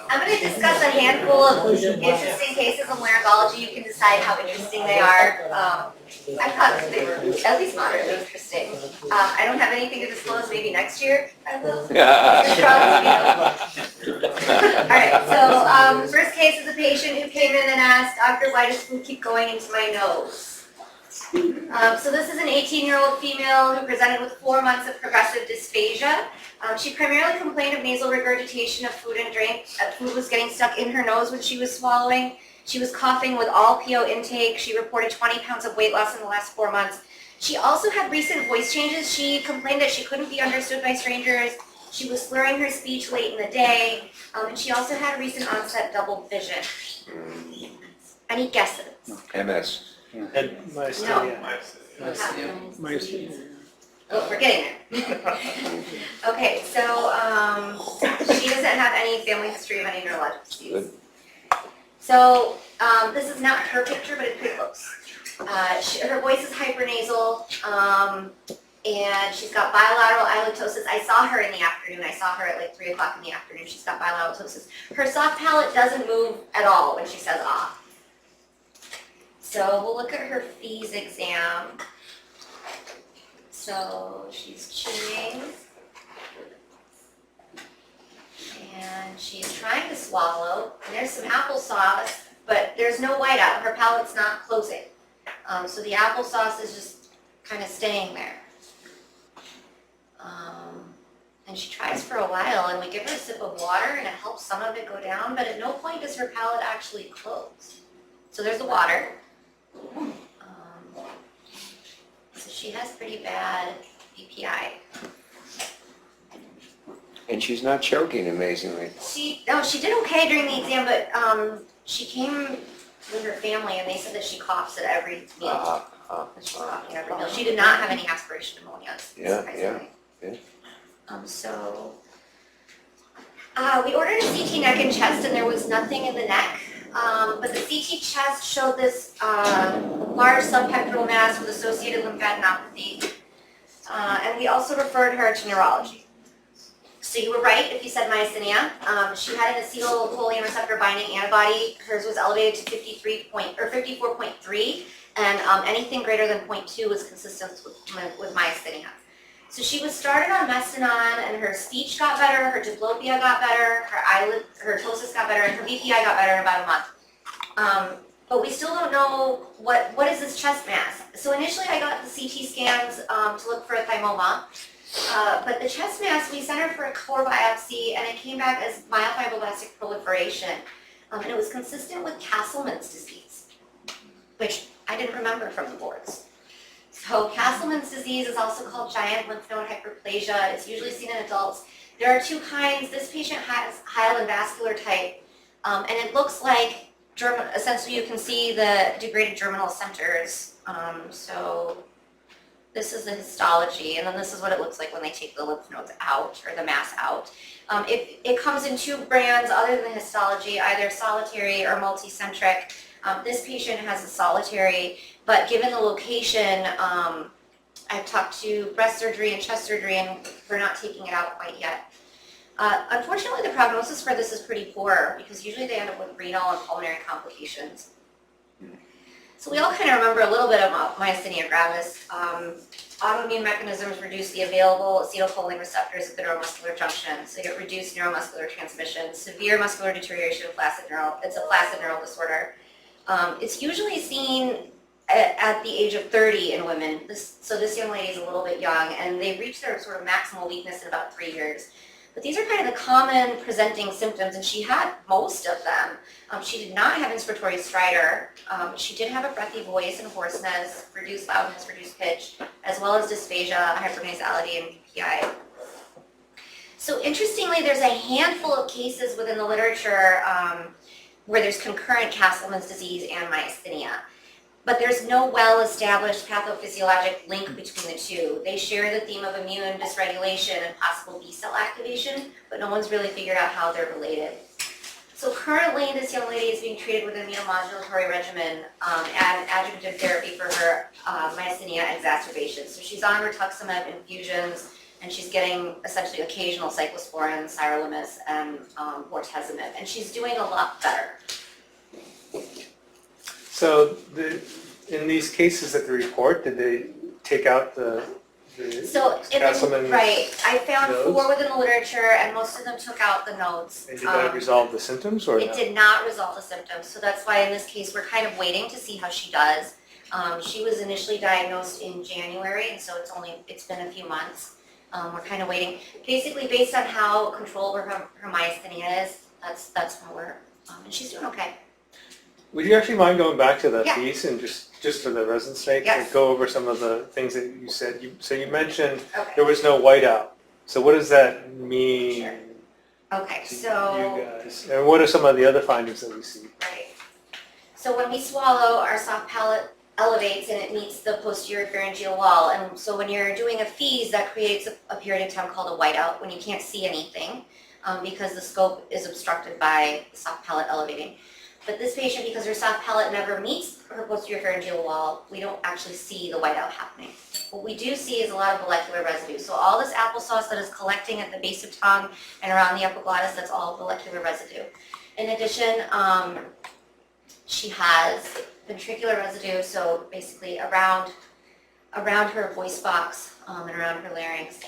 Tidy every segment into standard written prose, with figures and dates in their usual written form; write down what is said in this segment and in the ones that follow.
I'm going to discuss a handful of interesting cases of laryngology. You can decide how interesting they are. I thought they were at least moderately interesting. I don't have anything to disclose. Maybe next year I will. All right, so first case is a patient who came in and asked, Doctor, why does food keep going into my nose? So this is an 18-year-old female who presented with 4 months of progressive dysphagia. She primarily complained of nasal regurgitation of food and drink. Food was getting stuck in her nose when she was swallowing. She was coughing with all PO intake. She reported 20 pounds of weight loss in the last 4 months. She also had recent voice changes. She complained that she couldn't be understood by strangers. She was slurring her speech late in the day. And she also had recent onset double vision. Any guesses? MS. Myasthenia. Myasthenia. Oh, we're getting there. Okay, so she doesn't have any family history of any neurologic disease. So this is not her picture, but it's pretty close. Her voice is hypernasal, and she's got bilateral halitosis. I saw her in the afternoon. I saw her at like 3 o'clock in the afternoon. She's got bilateral halitosis. Her soft palate doesn't move at all when she says ah. So we'll look at her fees exam. So she's chewing, and she's trying to swallow, and there's some applesauce, but there's no whiteout. Her palate's not closing. So the applesauce is just kind of staying there. And she tries for a while, and we give her a sip of water, and it helps some of it go down, but at no point does her palate actually close. So there's the water. So she has pretty bad BPI. And she's not choking, amazingly. She did okay during the exam, but she came with her family, and they said that she coughs at every meal. She's coughing every meal. She did not have any aspiration pneumonias. Yeah. So we ordered a CT neck and chest, and there was nothing in the neck. But the CT chest showed this large subpectoral mass with associated lymphadenopathy. And we also referred her to neurology. So you were right if you said myasthenia. She had an acetylcholine receptor binding antibody. Hers was elevated to 54.3, and anything greater than 0.2 was consistent with myasthenia. So she was started on Mestinon, and her speech got better, her diplopia got better, her ptosis got better, and her BPI got better in about a month. But we still don't know what is this chest mass. So initially I got the CT scans to look for a thymoma, but the chest mass, we sent her for a core biopsy, and it came back as myofibroblastic proliferation, and it was consistent with Castleman's disease, which I didn't remember from the boards. So Castleman's disease is also called giant lymph node hyperplasia. It's usually seen in adults. There are 2 kinds. This patient has hyaline vascular type, and it looks like, essentially you can see the degraded germinal centers. So this is the histology, and then this is what it looks like when they take the lymph nodes out, or the mass out. It comes in 2 brands other than histology, either solitary or multicentric. This patient has a solitary, but given the location, I've talked to breast surgery and chest surgery, and we're not taking it out quite yet. Unfortunately, the prognosis for this is pretty poor, because usually they end up with renal and pulmonary complications. So we all kind of remember a little bit about myasthenia gravis. Autoimmune mechanisms reduce the available acetylcholine receptors at the neuromuscular junction, so you get reduced neuromuscular transmission, severe muscular deterioration of it's a flaccid neural disorder. It's usually seen at the age of 30 in women. So this young lady is a little bit young, and they reach their sort of maximal weakness in about 3 years. But these are kind of the common presenting symptoms, and she had most of them. She did not have inspiratory stridor. She did have a breathy voice and hoarseness, reduced loudness, reduced pitch, as well as dysphagia, hypernasality, and BPI. So interestingly, there's a handful of cases within the literature where there's concurrent Castleman's disease and myasthenia. But there's no well-established pathophysiologic link between the 2. They share the theme of immune dysregulation and possible B-cell activation, but no one's really figured out how they're related. So currently, this young lady is being treated with an immunomodulatory regimen and adjunctive therapy for her myasthenia exacerbation. So she's on rituximab infusions. and she's getting essentially occasional cyclosporin, sirolimus, and bortezomib, and she's doing a lot better. So in these cases at the report, did they take out the specimens? Right, I found nodes? 4 within the literature, and most of them took out the notes. And did that resolve the symptoms or It no? did not resolve the symptoms, so that's why in this case we're kind of waiting to see how she does. She was initially diagnosed in January, and so it's been a few months. We're kind of waiting. Basically, based on how controllable her myasthenia is, that's when we're, and she's doing okay. Would you actually mind going back to the Yeah. piece and just for the resident's sake, Yes. go over some of the things that you said? So you mentioned Okay. there was no whiteout. So what does that mean Sure. Okay, to so. you guys? And what are some of the other findings that we see? Right. So when we swallow, our soft palate elevates and it meets the posterior pharyngeal wall. And so when you're doing a FEES, that creates a period of time called a whiteout when you can't see anything because the scope is obstructed by the soft palate elevating. But this patient, because her soft palate never meets her posterior pharyngeal wall, we don't actually see the whiteout happening. What we do see is a lot of molecular residue. So all this applesauce that is collecting at the base of tongue and around the epiglottis, that's all molecular residue. In addition, she has ventricular residue, so basically around her voice box and around her larynx.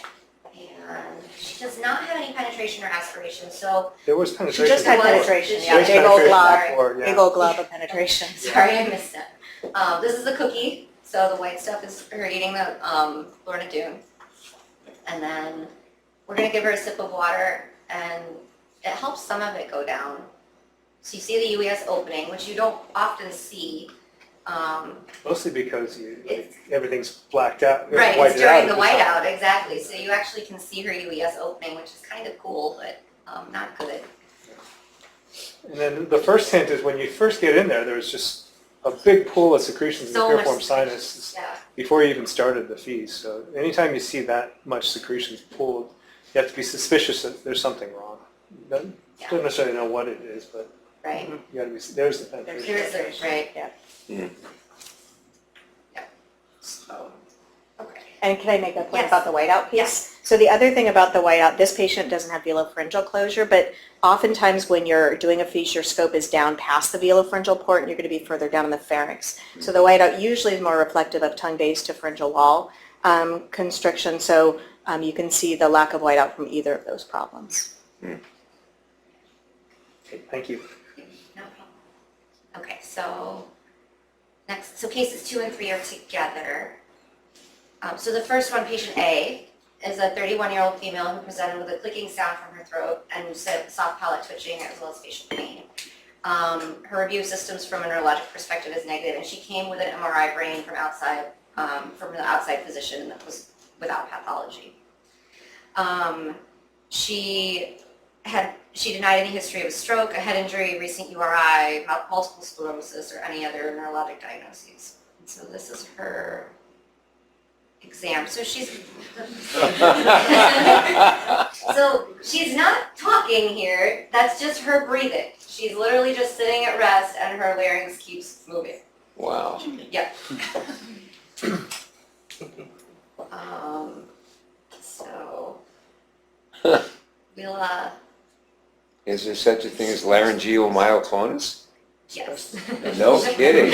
And she does not have any penetration or aspiration, so There was She penetration. just had Before. penetration, yeah, There's big old penetration glob, before, yeah. big old glob of penetration. sorry I missed it. This is the cookie, so the white stuff is her eating the Lorna-Doone. And then we're gonna give her a sip of water, and it helps some of it go down. So you see the UES opening, which you don't often see. Mostly because everything's blacked out. Right, whited it's during out the at time. whiteout, exactly. So you actually can see her UES opening, which is kind of cool, but not good. And then the first hint is when you first get in there, there's just a big pool of secretions in the So much piriform sinus Yeah, before you even started the FEES. So anytime you see that much secretions pooled, you have to be suspicious that there's something wrong. You don't necessarily know what it is, but right. you got to be. There's the penetration. Here's the, right. Yeah. Mm. So, okay. And can I make a point Yes. about the whiteout piece? Yes. So the other thing about the whiteout, this patient doesn't have velopharyngeal closure, but oftentimes when you're doing a FEES, your scope is down past the velopharyngeal port and you're going to be further down in the pharynx. So the whiteout usually is more reflective of tongue base to pharyngeal wall constriction, so you can see the lack of whiteout from either of those problems. Okay, thank you. No problem. Okay, so next, so cases 2 and 3 are together. So the first one, patient A, is a 31-year-old female who presented with a clicking sound from her throat and soft palate twitching as well as facial pain. Her review of systems from a neurologic perspective is negative, and she came with an MRI brain from the outside physician that was without pathology. She denied any history of a stroke, a head injury, recent URI, multiple sclerosis, or any other neurologic diagnoses. And so this is her exam. So she's not talking here. That's just her breathing. She's literally just sitting at rest, and her larynx keeps moving. Wow. Yep. So we'll Is there such a thing as laryngeal myoclonus? yes. No kidding.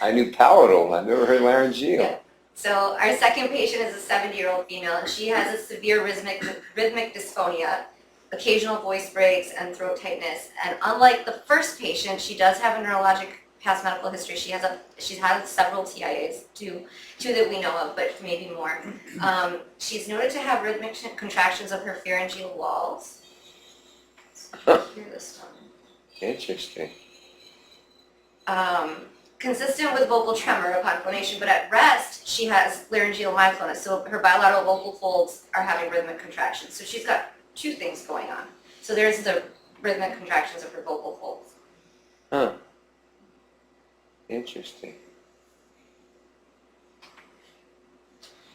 I knew palatal. I've never heard laryngeal. Yeah. So our second patient is a 70-year-old female, and she has a severe rhythmic dystonia, occasional voice breaks, and throat tightness. And unlike the first patient, she does have a neurologic past medical history. She's had several TIAs, two that we know of, but maybe more. She's noted to have rhythmic contractions of her pharyngeal walls. Hear this one. Interesting. Consistent with vocal tremor upon phonation, but at rest, she has laryngeal myoclonus, so her bilateral vocal folds are having rhythmic contractions. So she's got two things going on. So there's the rhythmic contractions of her vocal folds. Huh. Interesting.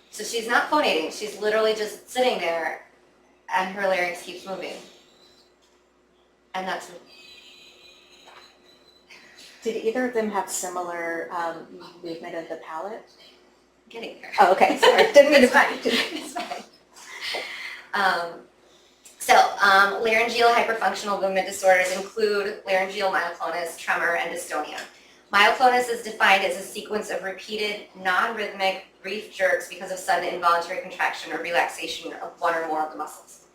So she's not phonating, she's literally just sitting there, and her larynx keeps moving. And that's... Did either of them have similar movement of the palate? Getting there. Oh, okay, sorry. Didn't mean It's to. fine. It's fine. Laryngeal hyperfunctional movement disorders include laryngeal myoclonus, tremor, and dystonia. Myoclonus is defined as a sequence of repeated, non-rhythmic, brief jerks because of sudden involuntary contraction or relaxation of one or more of the muscles.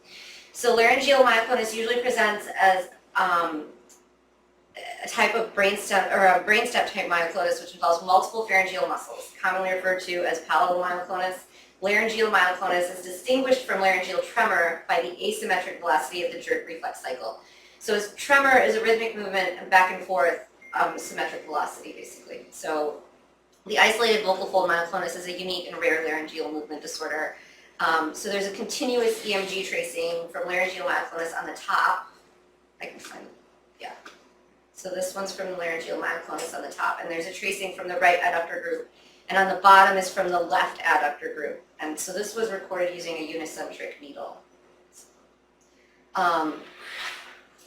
So laryngeal myoclonus usually presents as a type of brainstem or a brainstem type myoclonus, which involves multiple pharyngeal muscles, commonly referred to as palatal myoclonus. Laryngeal myoclonus is distinguished from laryngeal tremor by the asymmetric velocity of the jerk reflex cycle. So as tremor is a rhythmic movement back and forth, symmetric velocity basically. So the isolated vocal fold myoclonus is a unique and rare laryngeal movement disorder. So there's a continuous EMG tracing from laryngeal myoclonus on the top. I can find, yeah. So this one's from the laryngeal myoclonus on the top, and there's a tracing from the right adductor group, and on the bottom is from the left adductor group. And so this was recorded using a unicentric needle.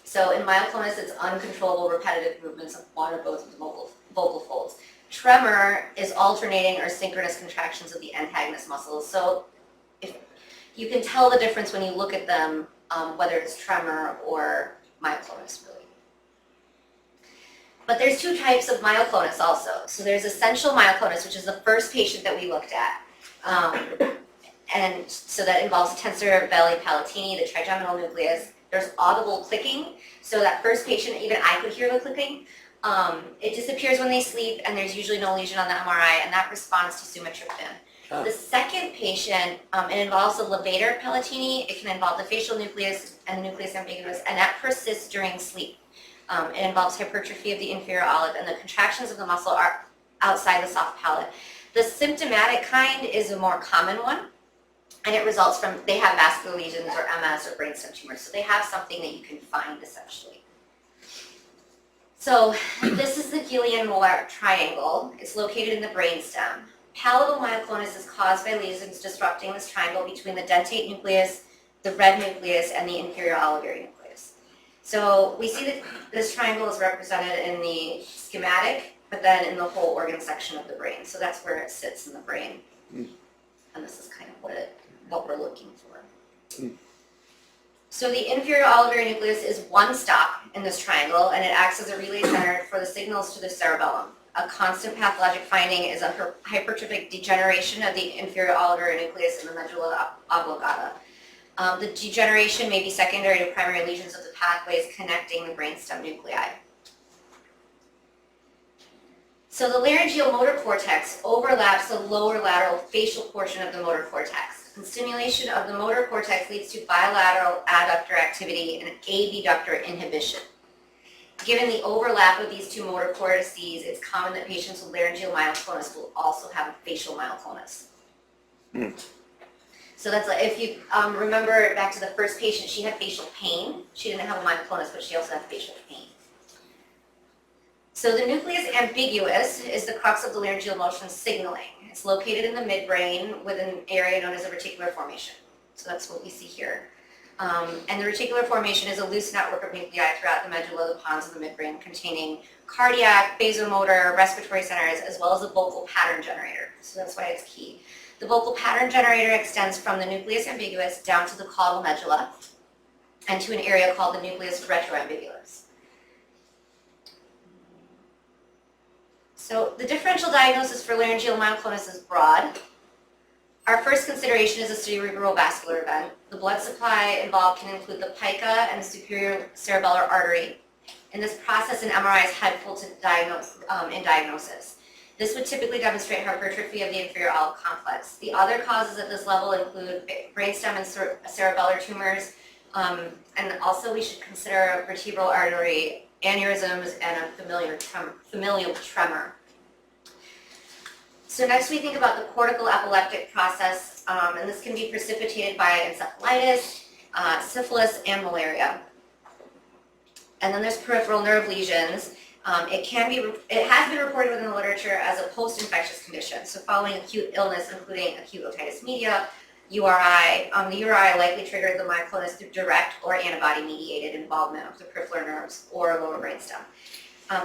So in myoclonus, it's uncontrollable repetitive movements of one or both of the vocal folds. Tremor is alternating or synchronous contractions of the antagonist muscles. So if you can tell the difference when you look at them, whether it's tremor or myoclonus, really. But there's two types of myoclonus also. So there's essential myoclonus, which is the first patient that we looked at. And so that involves tensor belli palatini, the trigeminal nucleus. There's audible clicking. So that first patient, even I could hear the clicking. It disappears when they sleep, and there's usually no lesion on the MRI, and that responds to sumatriptan. Oh. The second patient, it involves the levator palatini. It can involve the facial nucleus and nucleus ambiguus, and that persists during sleep. It involves hypertrophy of the inferior olive, and the contractions of the muscle are outside the soft palate. The symptomatic kind is a more common one, and it results from, they have vascular lesions or MS or brainstem tumors, so they have something that you can find essentially. So this is the Guillain-Barré triangle. It's located in the brainstem. Palatal myoclonus is caused by lesions disrupting this triangle between the dentate nucleus, the red nucleus, and the inferior olivary nucleus. So we see that this triangle is represented in the schematic, but then in the whole organ section of the brain. So that's where it sits in the brain. And this is kind of what we're looking for. So the inferior olivary nucleus is one stop in this triangle, and it acts as a relay center for the signals to the cerebellum. A constant pathologic finding is a hypertrophic degeneration of the inferior olivary nucleus in the medulla oblongata. The degeneration may be secondary to primary lesions of the pathways connecting the brainstem nuclei. So the laryngeal motor cortex overlaps the lower lateral facial portion of the motor cortex. And stimulation of the motor cortex leads to bilateral adductor activity and abductor inhibition. Given the overlap of these two motor cortices, it's common that patients with laryngeal myoclonus will also have facial myoclonus. So that's like, if you remember back to the first patient, she had facial pain. She didn't have a myoclonus, but she also had facial pain. So the nucleus ambiguus is the crux of the laryngeal motion signaling. It's located in the midbrain with an area known as a reticular formation. So that's what we see here. And the reticular formation is a loose network of nuclei throughout the medulla, the pons of the midbrain, containing cardiac, vasomotor, respiratory centers, as well as a vocal pattern generator. So that's why it's key. The vocal pattern generator extends from the nucleus ambiguus down to the caudal medulla and to an area called the nucleus retroambiguus. So the differential diagnosis for laryngeal myoclonus is broad. Our first consideration is a cerebrovascular event. The blood supply involved can include the pica and the superior cerebellar artery. In this process, an MRI is helpful to diagnose in diagnosis. This would typically demonstrate hypertrophy of the inferior olive complex. The other causes at this level include brainstem and cerebellar tumors, and also we should consider vertebral artery aneurysms and a familial tremor. So next we think about the cortical epileptic process, and this can be precipitated by encephalitis, syphilis, and malaria. And then there's peripheral nerve lesions. It has been reported within the literature as a post-infectious condition. So following acute illness, including acute otitis media, URI, the URI likely triggered the myoclonus through direct or antibody-mediated involvement of the peripheral nerves or lower brainstem.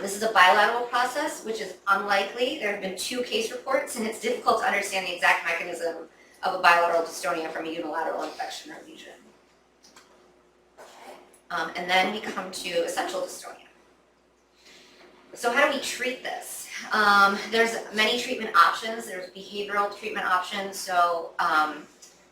This is a bilateral process, which is unlikely. There have been 2 case reports, and it's difficult to understand the exact mechanism of a bilateral dystonia from a unilateral infection or lesion. And then we come to essential dystonia. So how do we treat this? There's many treatment options. There's behavioral treatment options, so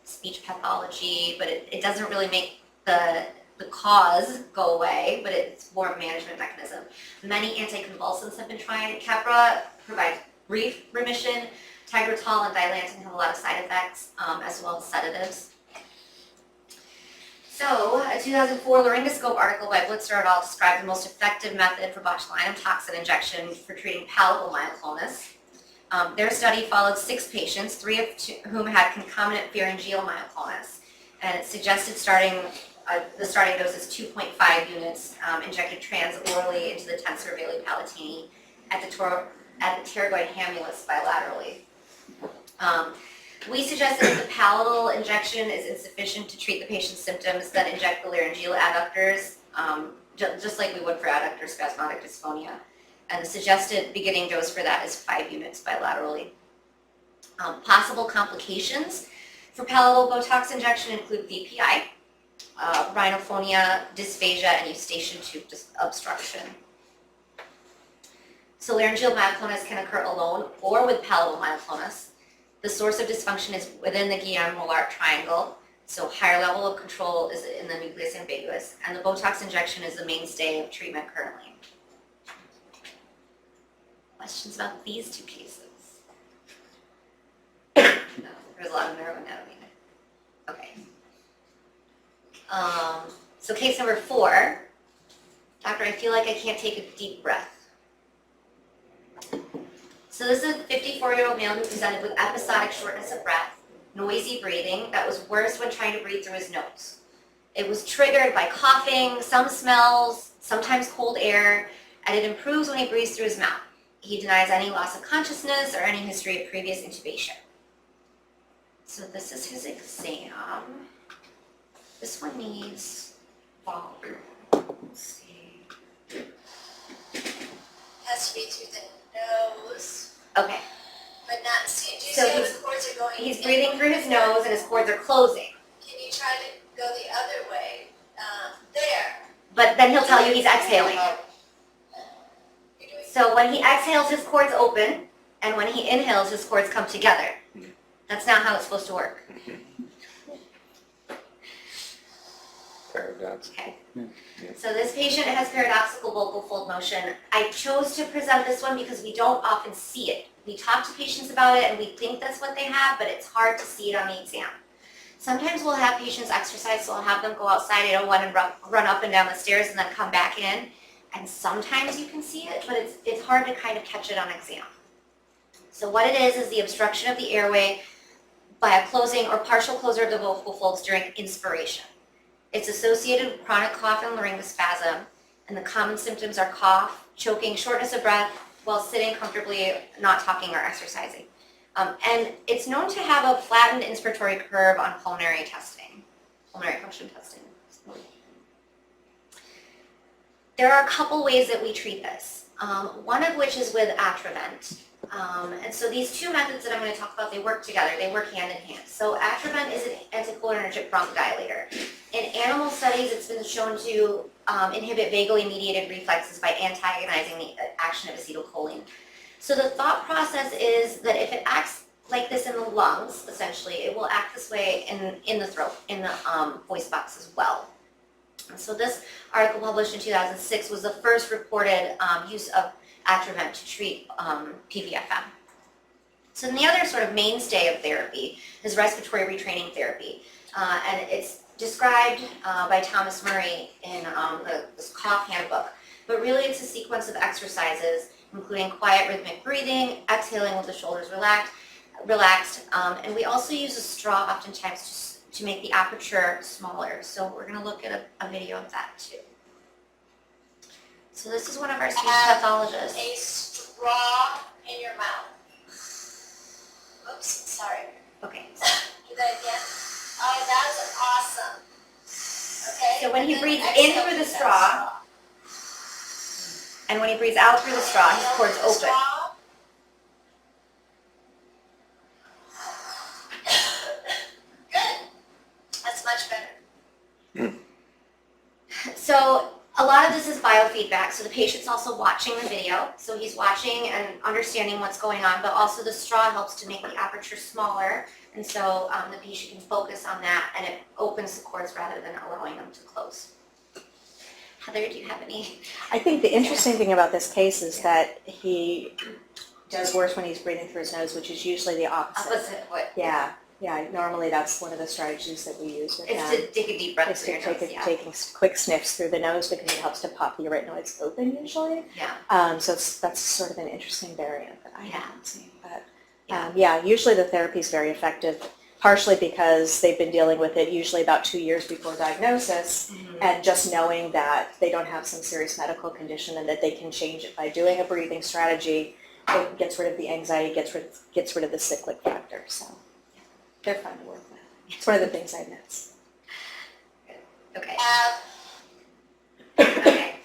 speech pathology, but it doesn't really make the cause go away, but it's more of a management mechanism. Many anticonvulsants have been tried. Keppra provides brief remission. Tegretol and dilantin have a lot of side effects, as well as sedatives. So, a 2004 Laryngoscope article by Blitzer et al. Described the most effective method for botulinum toxin injection for treating palpable myoclonus. Their study followed 6 patients, 3 of whom had concomitant pharyngeal myoclonus, and it suggested the starting dose is 2.5 units injected transorally into the tensor veli palatini at the pterygoid hamulus bilaterally. We suggested that the palatal injection is insufficient to treat the patient's symptoms, then inject the laryngeal adductors, just like we would for adductor spasmodic dysphonia. And the suggested beginning dose for that is 5 units bilaterally. Possible complications for palatal Botox injection include VPI, rhinophonia, dysphagia, and eustachian tube obstruction. So laryngeal myoclonus can occur alone or with palatal myoclonus. The source of dysfunction is within the Guillain-Mollart triangle, so higher level of control is in the nucleus ambiguous, and the Botox injection is the mainstay of treatment currently. Questions about these 2 cases? No, there's a lot of neuroanatomy. Okay. So case number 4, doctor, I feel like I can't take a deep breath. So this is a 54-year-old male who presented with episodic shortness of breath, noisy breathing that was worse when trying to breathe through his nose. It was triggered by coughing, some smells, sometimes cold air, and it improves when he breathes through his mouth. He denies any loss of consciousness or any history of previous intubation. So this is his exam. This one needs volume. Let's see. Has to be through the nose, Okay, but not, see, do you So see how his cords are going he's in? breathing through his nose and his cords are closing. Can you try to go the other way? There. But then he'll tell you he's exhaling. You're doing So when he exhales, his cords open, and when he inhales, his cords come together. That's not how it's supposed to work. Paradoxical. Okay. So this patient has paradoxical vocal fold motion. I chose to present this one because we don't often see it. We talk to patients about it and we think that's what they have, but it's hard to see it on the exam. Sometimes we'll have patients exercise, so I'll have them go outside 801 and run up and down the stairs and then come back in. And sometimes you can see it, but it's hard to kind of catch it on exam. So what it is the obstruction of the airway by a closing or partial closure of the vocal folds during inspiration. It's associated with chronic cough and laryngospasm, and the common symptoms are cough, choking, shortness of breath while sitting comfortably, not talking or exercising. And it's known to have a flattened inspiratory curve on pulmonary testing, pulmonary function testing. There are a couple ways that we treat this, one of which is with Atrovent. And so these 2 methods that I'm going to talk about, they work together, they work hand in hand. So Atrovent is an anticholinergic bronchodilator. In animal studies, it's been shown to inhibit vagally mediated reflexes by antagonizing the action of acetylcholine. So the thought process is that if it acts like this in the lungs, essentially, it will act this way in the throat, in the voice box as well. And so this article published in 2006 was the first reported use of Atrovent to treat PVFM. So then the other sort of mainstay of therapy is respiratory retraining therapy. And it's described by Thomas Murray in this cough handbook. But really it's a sequence of exercises, including quiet rhythmic breathing, exhaling with the shoulders relaxed. And we also use a straw oftentimes to make the aperture smaller. So we're going to look at a video of that too. So this is one of our speech pathologists. a straw in your mouth. Oops, sorry. Okay. Do that again. Oh, that's awesome. Okay. So when he and then breathes in exhale through the through that straw, and when he breathes out through the straw, his Inhale cords through the open. straw. much better. So a lot of this is biofeedback. So the patient's also watching the video. So he's watching and understanding what's going on, but also the straw helps to make the aperture smaller. And so the patient can focus on that and it opens the cords rather than allowing them to close. Heather, do you have any? I think the interesting thing about this case is that he does worse when he's breathing through his nose, which is usually the opposite. Opposite what? Yeah, normally that's one of the strategies that we use with It's them. to take a deep breath Is through to your nose, yeah. taking quick sniffs through the nose because it helps to pop the arytenoids open usually. Yeah. So that's sort of an interesting variant that I haven't seen. But Yeah. usually the therapy is very effective, partially because they've been dealing with it usually about 2 years before diagnosis, and just knowing that they don't have some serious medical condition and that they can change it by doing a breathing strategy. It gets rid of the anxiety, gets rid of the cyclic factor. So they're fun to work with. It's one of the things I miss. Okay. Okay.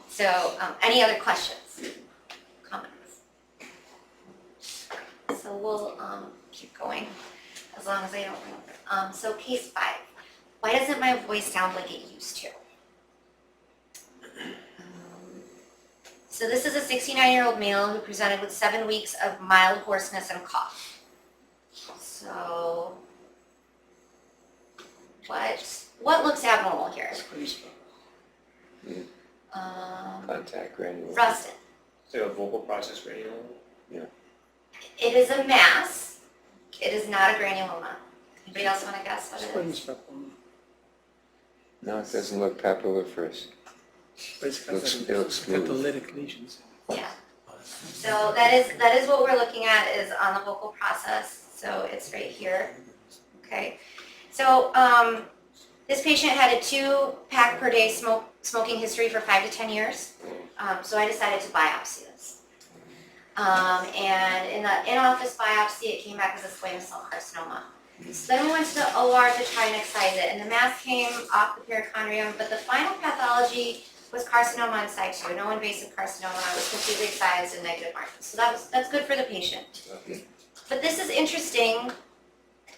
So any other questions? Comments? So we'll keep going as long as I don't remember. So case 5. Why doesn't my voice sound like it used to? So this is a 69-year-old male who presented with 7 weeks of mild hoarseness and cough. So what looks abnormal here? Contact granule. Rustin. So a vocal process granuloma? It is a mass. It is not a granuloma. Anybody else want to guess what it is? No, it doesn't look papilliferous. It looks smooth. Catalytic lesions. Yeah. So that is what we're looking at is on the vocal process. So it's right here. Okay. So this patient had a 2-pack per day smoking history for 5 to 10 years. So I decided to biopsy this. And in the in-office biopsy, it came back as a squamous cell carcinoma. So then we went to the OR to try and excise it, and the mass came off the pericardium, but the final pathology was carcinoma in situ, no invasive carcinoma. It was completely excised and negative margins. So that's good for the patient. But this is interesting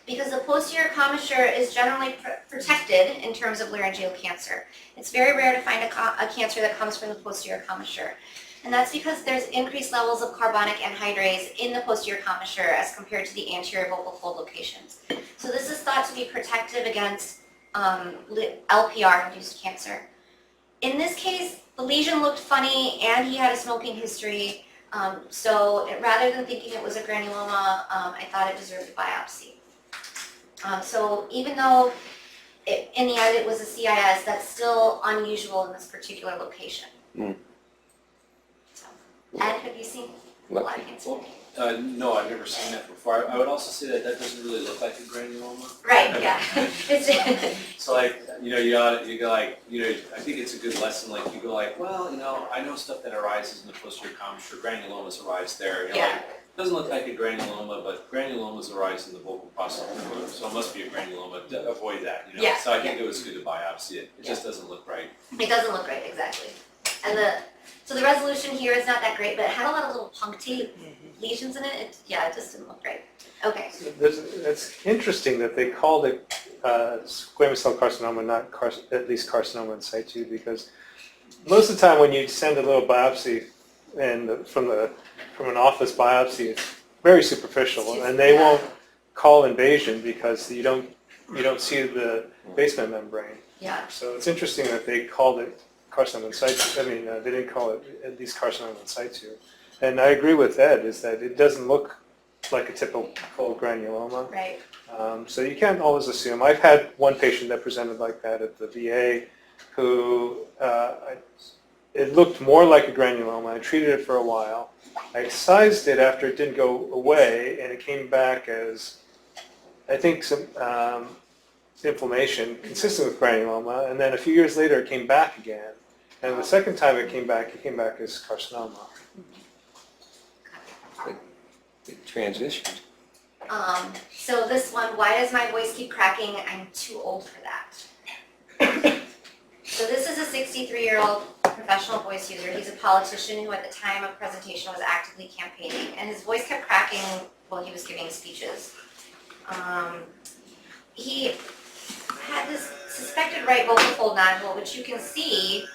because the posterior commissure is generally protected in terms of laryngeal cancer. It's very rare to find a cancer that comes from the posterior commissure. And that's because there's increased levels of carbonic anhydrase in the posterior commissure as compared to the anterior vocal fold locations. So this is thought to be protective against LPR-induced cancer. In this case, the lesion looked funny and he had a smoking history. So rather than thinking it was a granuloma, I thought it deserved a biopsy. So even though in the end it was a CIS, that's still unusual in this particular location. So, Ed, have you seen bladder cancer? No, I've never seen that before. I would also say that doesn't really look like a granuloma. Right, yeah. So like, you go like, I think it's a good lesson, like you go like, well, I know stuff that arises in the posterior commissure, granulomas arise there. Yeah. Like, it doesn't look like a granuloma, but granulomas arise in the vocal process, so it must be a granuloma. Avoid that, Yeah, So I think it was good to biopsy it. It just doesn't look right. It doesn't look right, exactly. And so the resolution here is not that great, but it had a lot of little punctate lesions in it. It just didn't look right. Okay. It's interesting that they called it squamous cell carcinoma, not at least carcinoma in situ, because most of the time when you send a little biopsy and from an office biopsy, it's very superficial, and they won't call invasion because you don't see the basement membrane. Yeah. So it's interesting that they called it carcinoma in situ. They didn't call it at least carcinoma in situ. And I agree with Ed, is that it doesn't look like a typical granuloma. Right. So you can't always assume. I've had one patient that presented like that at the VA who it looked more like a granuloma. I treated it for a while. I excised it after it didn't go away, and it came back as, I think, some inflammation consistent with granuloma, and then a few years later it came back again. And the second time it came back as carcinoma. It transitioned. So this one, why does my voice keep cracking? I'm too old for that. So this is a 63-year-old professional voice user. He's a politician who at the time of presentation was actively campaigning, and his voice kept cracking while he was giving speeches. He had this suspected right vocal fold nodule, which you can see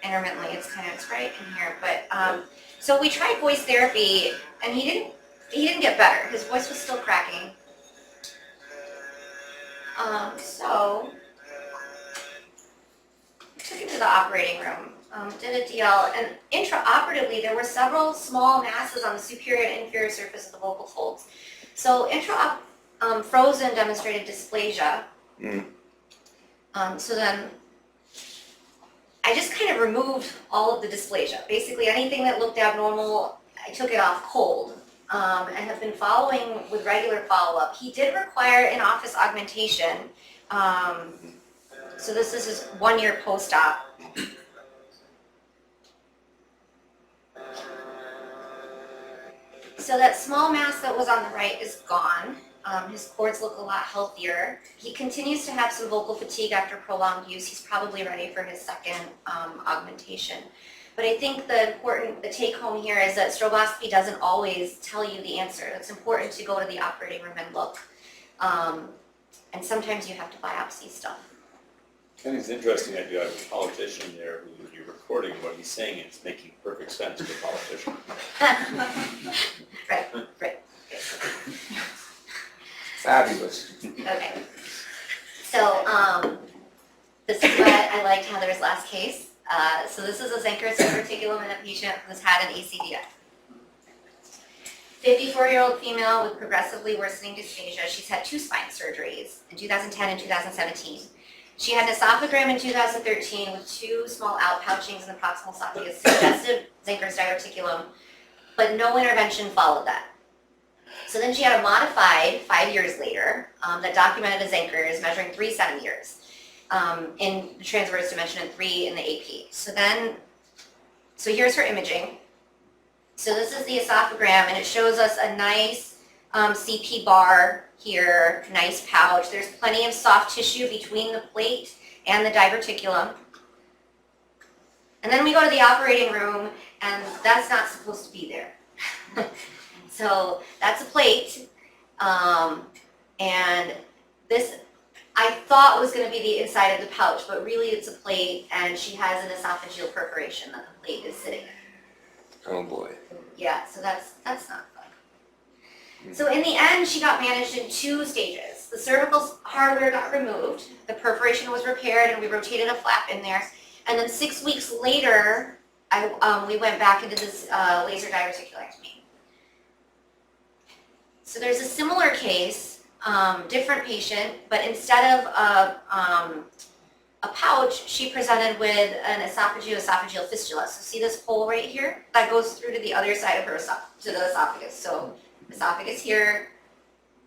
intermittently. It's right in here. But so we tried voice therapy, and he didn't get better. His voice was still cracking. So we took him to the operating room, did a DL, and intraoperatively there were several small masses on the superior and inferior surface of the vocal folds. So frozen demonstrated dysplasia. So then I just kind of removed all of the dysplasia. Basically anything that looked abnormal, I took it off cold. And have been following with regular follow-up. He did require in-office augmentation. So this is his 1 year post-op. So that small mass that was on the right is gone. His cords look a lot healthier. He continues to have some vocal fatigue after prolonged use. He's probably ready for his second augmentation. But I think the take home here is that stroboscopy doesn't always tell you the answer. It's important to go to the operating room and look. And sometimes you have to biopsy stuff. I think it's interesting that you have a politician there who you're recording what he's saying, and it's making perfect sense for a politician. Right. Fabulous. Okay. So this is what I liked Heather's last case. So this is a Zenker's diverticulum in a patient who's had an ACDF. 54-year-old female with progressively worsening dysphagia. She's had 2 spine surgeries in 2010 and 2017. She had an esophagram in 2013 with 2 small outpouchings in the proximal esophagus, suggestive Zenker's diverticulum, but no intervention followed that. So then she had a modified 5 years later that documented a Zenker's measuring 3 centimeters. In the transverse dimension and 3 in the AP. So here's her imaging. So this is the esophagram, and it shows us a nice CP bar here, nice pouch. There's plenty of soft tissue between the plate and the diverticulum. And then we go to the operating room, and that's not supposed to be there. So that's a plate, and this I thought was going to be the inside of the pouch, but really it's a plate, and she has an esophageal perforation that the plate is sitting in. Oh boy. Yeah, so that's not fun. So in the end, she got managed in 2 stages. The cervical hardware got removed, the perforation was repaired, and we rotated a flap in there. And then 6 weeks later, we went back into this laser diverticulectomy. So there's a similar case. Different patient, but instead of a pouch, she presented with an esophageal fistula. So see this hole right here? That goes through to the other side of her to the esophagus. So esophagus here,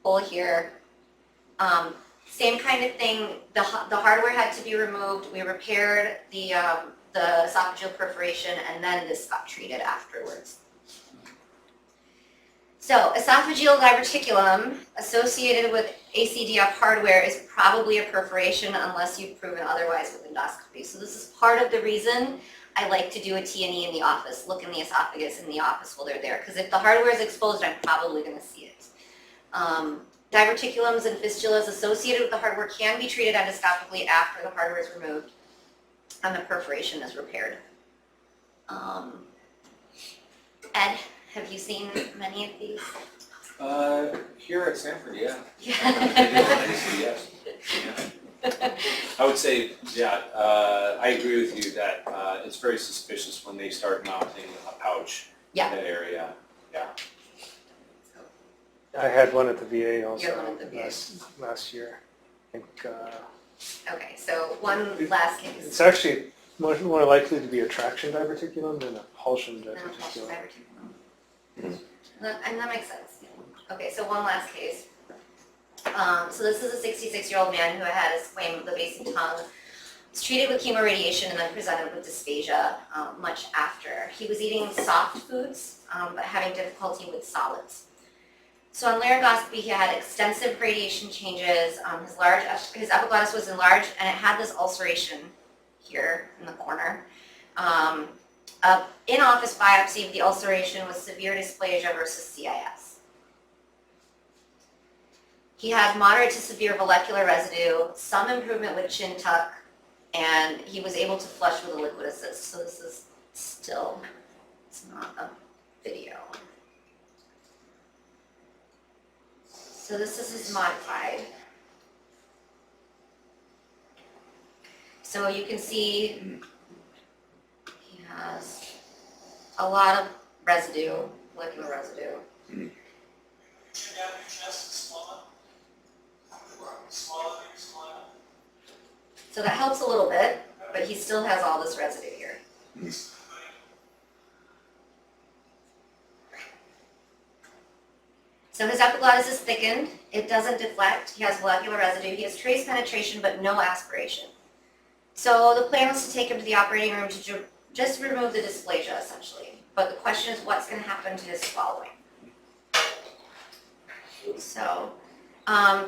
hole here. Same kind of thing. The hardware had to be removed. We repaired the esophageal perforation, and then this got treated afterwards. So esophageal diverticulum associated with ACDF hardware is probably a perforation unless you've proven otherwise with endoscopy. So this is part of the reason I like to do a T&E in the office, look in the esophagus in the office while they're there, because if the hardware is exposed, I'm probably going to see it. Diverticulums and fistulas associated with the hardware can be treated endoscopically after the hardware is removed and the perforation is repaired. Ed, have you seen many of these? Here at Stanford, yeah. Yeah. Yes. Yeah. I would say, yeah, I agree with you that it's very suspicious when they start mounting a pouch in that area. Yeah. I had one at the VA also. You had one at the VA. Last year. I think, Okay, so one last case. it's actually more likely to be a traction diverticulum than a pulsion And a pulsion diverticulum. diverticulum. And that makes sense. Okay, so one last case. So this is a 66-year-old man who had a squame of the base of tongue. Was treated with chemoradiation and then presented with dysphagia much after. He was eating soft foods, but having difficulty with solids. So on laryngoscopy, he had extensive radiation changes. His epiglottis was enlarged, and it had this ulceration here in the corner. In-office biopsy of the ulceration was severe dysplasia versus CIS. He had moderate to severe molecular residue, some improvement with chin tuck, and he was able to flush with a liquid assist. So this is still, it's not a video. So this is his modified. So you can see he has a lot of residue, molecular residue. So that helps a little bit, but he still has all this residue here. So his epiglottis is thickened, it doesn't deflect, he has molecular residue, he has trace penetration but no aspiration. So the plan was to take him to the operating room to just remove the dysplasia essentially. But the question is what's going to happen to his swallowing. So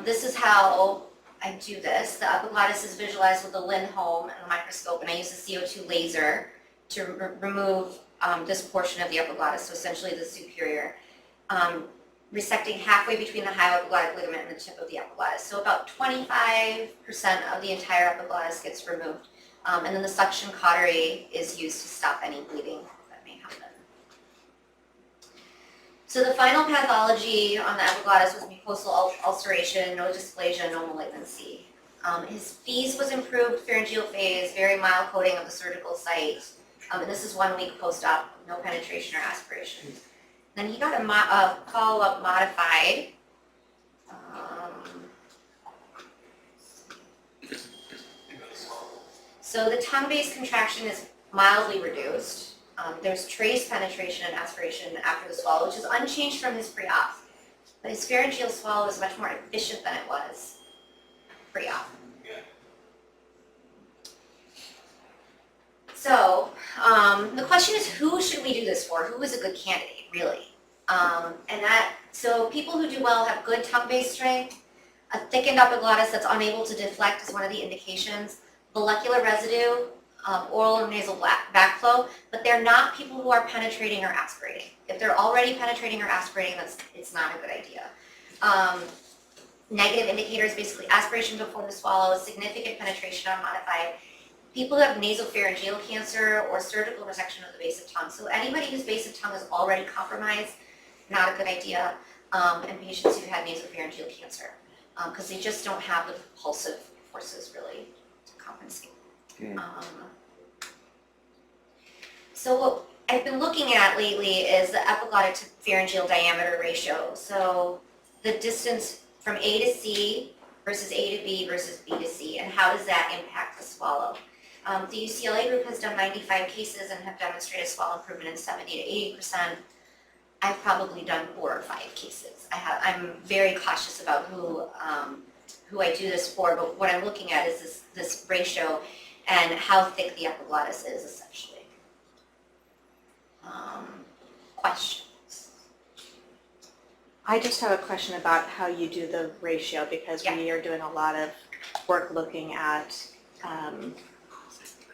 this is how I do this. The epiglottis is visualized with the Lymph and the microscope, and I use a CO2 laser to remove this portion of the epiglottis, so essentially the superior, resecting halfway between the hyoepiglottic ligament and the tip of the epiglottis. So about 25% of the entire epiglottis gets removed, and then the suction cautery is used to stop any bleeding that may happen. So the final pathology on the epiglottis was mucosal ulceration, no dysplasia, no malignancy. His phase was improved, pharyngeal phase, very mild coating of the surgical site, and this is 1 week post-op, no penetration or aspiration. Then he got a follow-up modified. So the tongue-based contraction is mildly reduced. There's trace penetration and aspiration after the swallow, which is unchanged from his pre-op. But his pharyngeal swallow is much more efficient than it was pre-op. So the question is, who should we do this for? Who is a good candidate, really? So people who do well have good tongue-based strength. A thickened epiglottis that's unable to deflect is one of the indications. Molecular residue, oral and nasal backflow, but they're not people who are penetrating or aspirating. If they're already penetrating or aspirating, it's not a good idea. Negative indicators, basically aspiration before the swallow, significant penetration unmodified. People who have nasopharyngeal cancer or surgical resection of the base of tongue. So anybody whose base of tongue is already compromised, not a good idea. And patients who had nasopharyngeal cancer, because they just don't have the propulsive forces really to compensate. So what I've been looking at lately is the epiglottic to pharyngeal diameter ratio. So the distance from A to C versus A to B versus B to C, and how does that impact the swallow? The UCLA group has done 95 cases and have demonstrated swallow improvement in 70 to 80%. I've probably done 4 or 5 cases. I'm very cautious about who I do this for, but what I'm looking at is this ratio and how thick the epiglottis is, essentially. Questions? I just have a question about how you do the ratio, because we are doing a lot of work looking at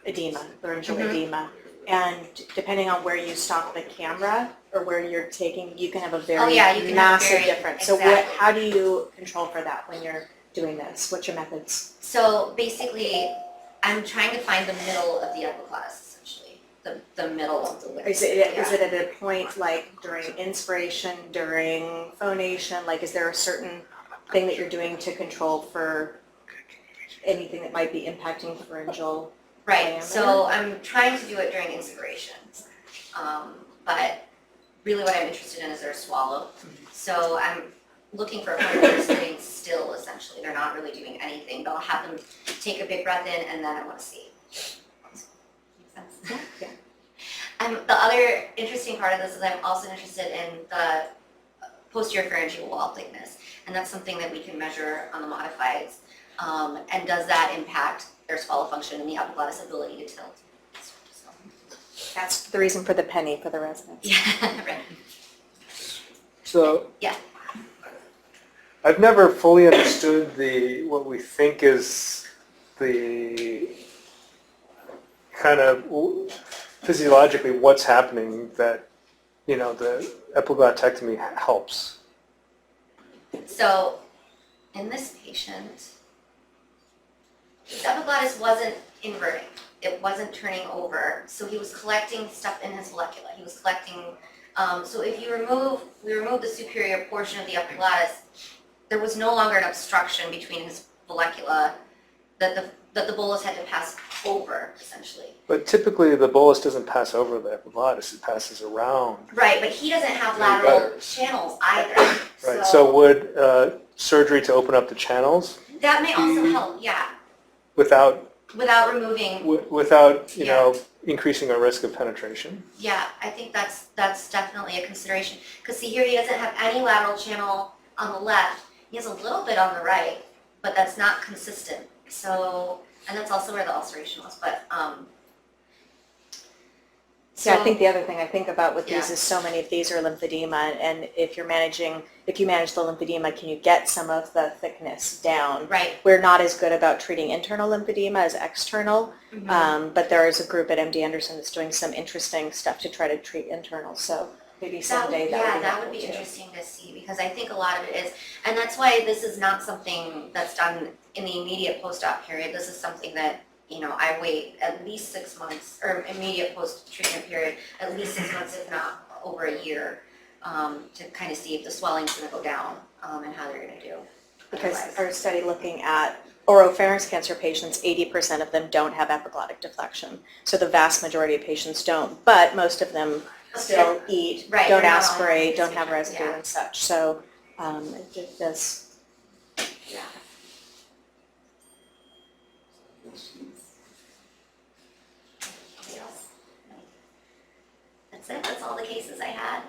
edema, laryngeal edema, and depending on where you stop the camera or where you're taking, you can have a very massive difference. Exactly. So how do you control for that when you're doing this? What's your methods? So basically, I'm trying to find the middle of the epiglottis, essentially, the middle of the lip. Is it at a point like during inspiration, during phonation? Like, is there a certain thing that you're doing to control for anything that might be impacting pharyngeal Right, diameter? so I'm trying to do it during inspiration, but really what I'm interested in is their swallow. So I'm looking for a point where they're sitting still, essentially. They're not really doing anything, but I'll have them take a big breath in, and then I want to see. Make sense? Yeah. The other interesting part of this is I'm also interested in the posterior pharyngeal wall thickness, and that's something that we can measure on the modifieds. And does that impact their swallow function and the epiglottis ability to tilt? So, That's the reason for the penny for the residents. yeah, right. So Yeah. I've never fully understood what we think is the kind of physiologically what's happening that, the epiglottictomy helps. So in this patient, his epiglottis wasn't inverting. It wasn't turning over, so he was collecting stuff in his vallecula. He was collecting, so if we remove the superior portion of the epiglottis, there was no longer an obstruction between his vallecula that the bolus had to pass over, essentially. But typically the bolus doesn't pass over the epiglottis, it passes around. Right, but he doesn't have The lateral gutters. channels either. Right, so would surgery to open up the channels That may also help, yeah, without, without removing, without, you know, increasing our risk of penetration? yeah, I think that's definitely a consideration. Because see here, he doesn't have any lateral channel on the left. He has a little bit on the right, but that's not consistent. So, and that's also where the ulceration was, but, So I think the other thing I think about with these Yeah. is so many of these are lymphedema, and if you manage the lymphedema, can you get some of the thickness down? right. We're not as good about treating internal lymphedema as external, but there is a group at MD Anderson that's doing some interesting stuff to try to treat internal, so maybe someday that would be That would be interesting to see, because I think a lot of it is, and that's why this is not something that's done in the immediate post-op period. This is something that, you know, I wait at least 6 months, or immediate post-treatment period, at least 6 months, if not over a year, to kind of see if the swelling's gonna go down, and how they're gonna do. Because Otherwise- our study looking at oropharynx cancer patients, 80% of them don't have epiglottic deflection. So the vast majority of patients don't, but most of them still eat, Right, don't they're not on aspirate, don't this, have residue yeah. and such. So it does. Yeah. That's it, that's all the cases I had.